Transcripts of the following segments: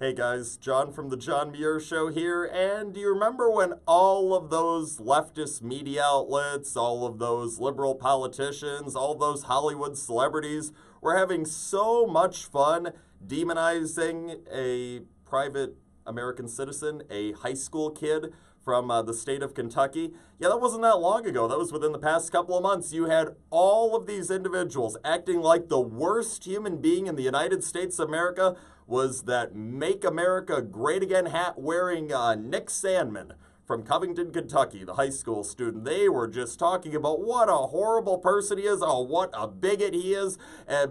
Hey guys, John from the John Muir Show here, and do you remember when all of those leftist media outlets, all of those liberal politicians, all those Hollywood celebrities were having so much fun demonizing a private American citizen, a high school kid from the state of Kentucky? Yeah, that wasn't that long ago. That was within the past couple of months. You had all of these individuals acting like the worst human being in the United States of America was that Make America Great Again hat wearing Nick Sandmann from Covington, Kentucky, the high school student. They were just talking about what a horrible person he is, oh, what a bigot he is,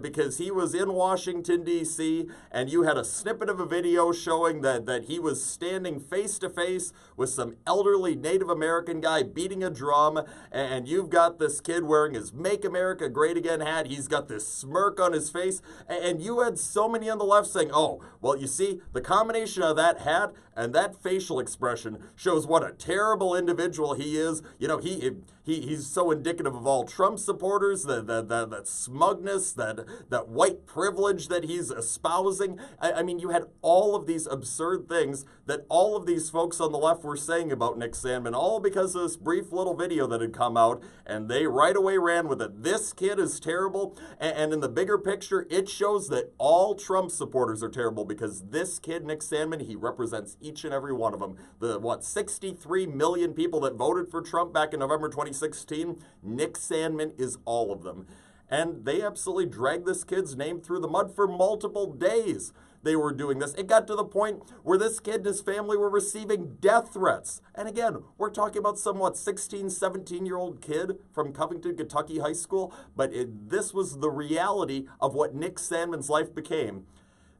because he was in Washington, D.C., and you had a snippet of a video showing that he was standing face-to-face with some elderly Native American guy beating a drum, and you've got this kid wearing his Make America Great Again hat. He's got this smirk on his face, and you had so many on the left saying, oh, well, you see, the combination of that hat and that facial expression shows what a terrible individual he is. You know, he's so indicative of all Trump supporters, that smugness, that white privilege that he's espousing. I mean, you had all of these absurd things that all of these folks on the left were saying about Nick Sandmann, all because of this brief little video that had come out, and they right away ran with it. This kid is terrible, and in the bigger picture, it shows that all Trump supporters are terrible because this kid, Nick Sandmann, he represents each and every one of them. The, 63 million people that voted for Trump back in November 2016, Nick Sandmann is all of them. And they absolutely dragged this kid's name through the mud for multiple days. They were doing this. It got to the point where this kid and his family were receiving death threats. And again, we're talking about some, 16, 17-year-old kid from Covington, Kentucky high school. But this was the reality of what Nick Sandmann's life became.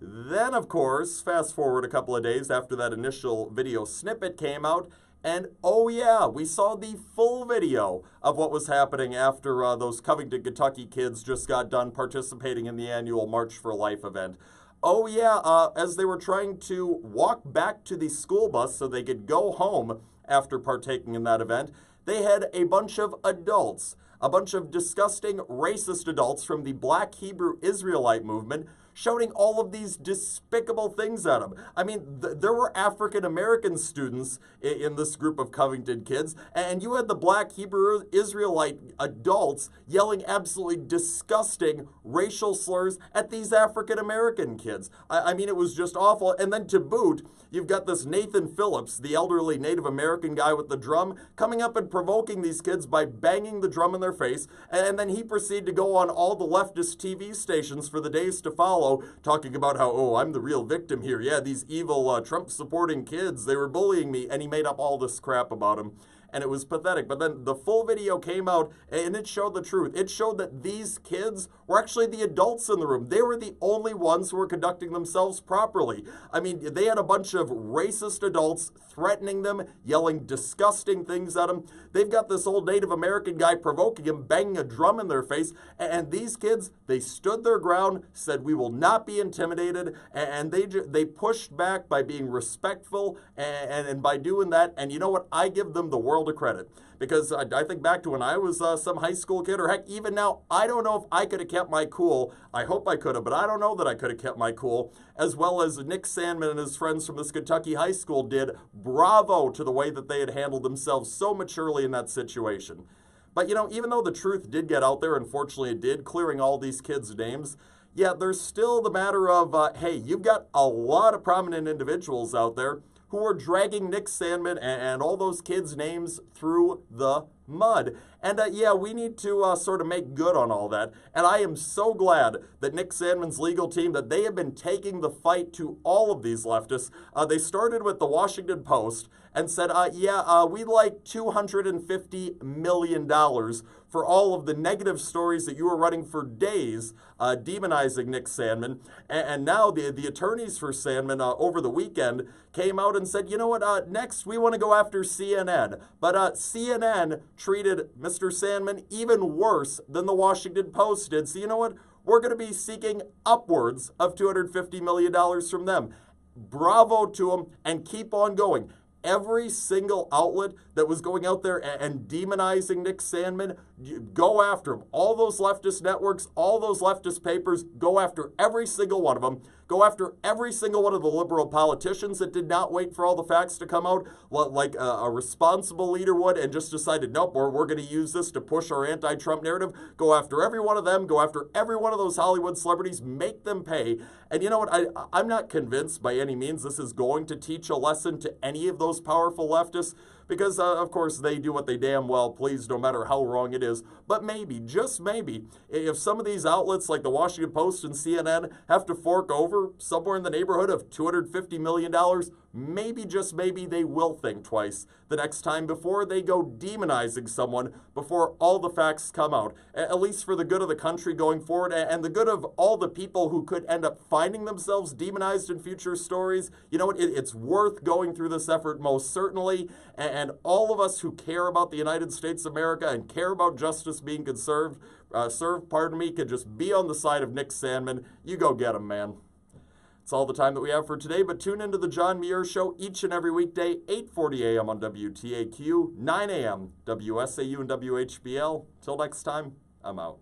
Then, of course, fast forward a couple of days after that initial video snippet came out, and oh yeah, we saw the full video of what was happening after those Covington, Kentucky kids just got done participating in the annual March for Life event. Oh yeah, as they were trying to walk back to the school bus so they could go home after partaking in that event, they had a bunch of adults, a bunch of disgusting racist adults from the Black Hebrew Israelite movement shouting all of these despicable things at him. I mean, there were African-American students in this group of Covington kids, and you had the Black Hebrew Israelite adults yelling absolutely disgusting racial slurs at these African-American kids. I mean, it was just awful. And then to boot, you've got this Nathan Phillips, the elderly Native American guy with the drum, coming up and provoking these kids by banging the drum in their face, and then he proceeded to go on all the leftist TV stations for the days to follow, talking about how, oh, I'm the real victim here. Yeah, these evil Trump-supporting kids, they were bullying me, and he made up all this crap about him. And it was pathetic. But then the full video came out, and it showed the truth. It showed that these kids were actually the adults in the room. They were the only ones who were conducting themselves properly. I mean, they had a bunch of racist adults threatening them, yelling disgusting things at them. They've got this old Native American guy provoking him, banging a drum in their face. And these kids, they stood their ground, said, we will not be intimidated. And they pushed back by being respectful and by doing that. And you know what? I give them the world of credit, because I think back to when I was some high school kid, or heck, even now, I don't know if I could have kept my cool. I hope I could have, but I don't know that I could have kept my cool, as well as Nick Sandmann and his friends from this Kentucky high school did. Bravo to the way that they had handled themselves so maturely in that situation. But, you know, even though the truth did get out there, unfortunately it did, clearing all these kids' names, yeah, there's still the matter of, hey, you've got a lot of prominent individuals out there who are dragging Nick Sandmann and all those kids' names through the mud. And yeah, we need to sort of make good on all that. And I am so glad that Nick Sandmann's legal team, that they have been taking the fight to all of these leftists. They started with the Washington Post and said, yeah, we'd like $250 million for all of the negative stories that you were running for days, demonizing Nick Sandmann. And now the attorneys for Sandmann over the weekend came out and said, you know what, next we want to go after CNN. But CNN treated Mr. Sandmann even worse than the Washington Post did. So you know what? We're going to be seeking upwards of $250 million from them. Bravo to them, and keep on going. Every single outlet that was going out there and demonizing Nick Sandmann, go after him. All those leftist networks, all those leftist papers, go after every single one of them. Go after every single one of the liberal politicians that did not wait for all the facts to come out like a responsible leader would and just decided, nope, we're going to use this to push our anti-Trump narrative. Go after every one of them. Go after every one of those Hollywood celebrities. Make them pay. And you know what? I'm not convinced by any means this is going to teach a lesson to any of those powerful leftists, because, of course, they do what they damn well please, no matter how wrong it is. But maybe, just maybe, if some of these outlets like the Washington Post and CNN have to fork over somewhere in the neighborhood of $250 million, maybe, just maybe, they will think twice the next time before they go demonizing someone before all the facts come out, at least for the good of the country going forward and the good of all the people who could end up finding themselves demonized in future stories. You know what? It's worth going through this effort, most certainly, and all of us who care about the United States of America and care about justice being served, could just be on the side of Nick Sandmann. You go get him, man. It's all the time that we have for today, but tune into the John Muir Show each and every weekday, 8:40 a.m. on WTAQ, 9 a.m. WSAU and WHBL. Till next time, I'm out.